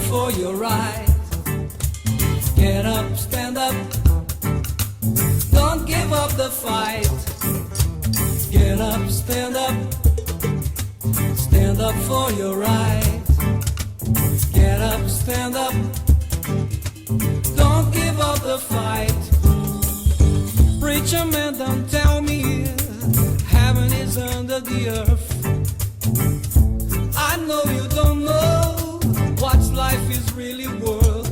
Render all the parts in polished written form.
for your right. Get up, stand up, don't give up the fight. Get up, stand up for your right. Get up, stand up, don't give up the fight. Preacher man, don't tell me heaven is under the earth. I know you don't know what life is really worth.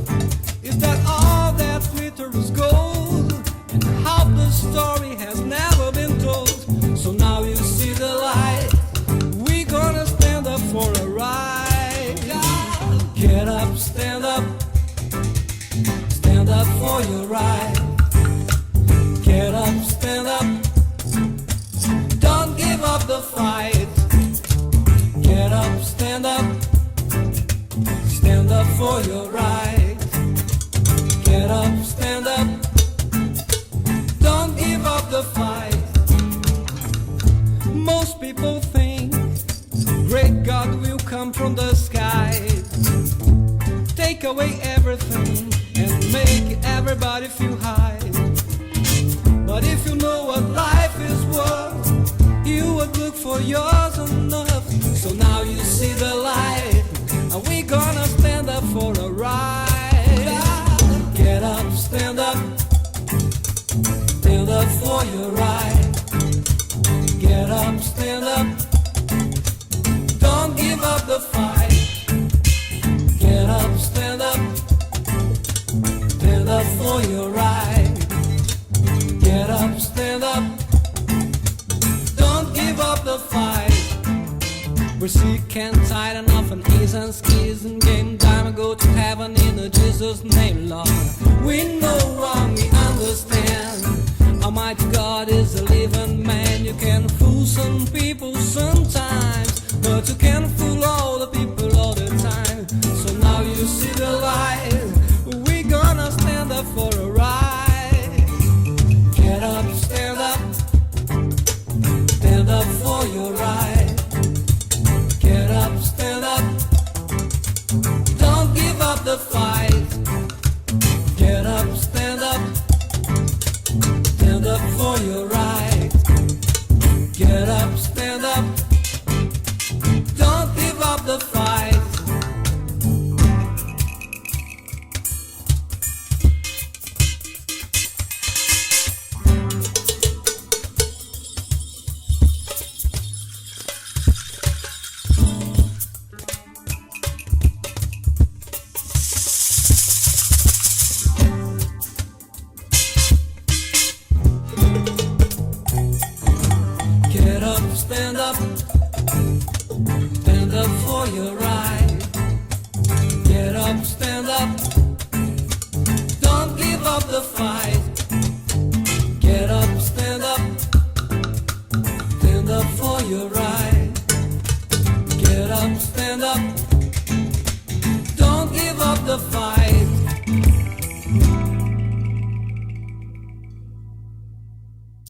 Is that all that glitters is gold? And how the story has never been told. So now you see the light. We're gonna stand up for a ride. Get up, stand up for your right. Get up, stand up, don't give up the fight. Get up, stand up for your right. Get up, stand up, don't give up the fight. Most people think great God will come from the sky, take away everything and make everybody feel high. But if you know what life is worth, you would look for yours enough. So now you see the light, and we gonna stand up for a ride. Get up, stand up for your right. Get up, stand up, don't give up the fight. Get up, stand up for your right. Get up, stand up, don't give up the fight. We're sick and tired and off and ease and skis and game time and go to heaven in the Jesus name, Lord. We know what we understand. Almighty God is a living man. You can fool some people sometimes, but you can't fool all the people all the time. So now you see the light. We're gonna stand up for a ride. Get up, stand up for your right. Get up, stand up, don't give up the fight. Get up, stand up for your right. Get up, stand up, don't give up the fight. Stand up for your right. Get up, stand up, don't give up the fight. Get up, stand up for your right. Get up, stand up, don't give up the fight.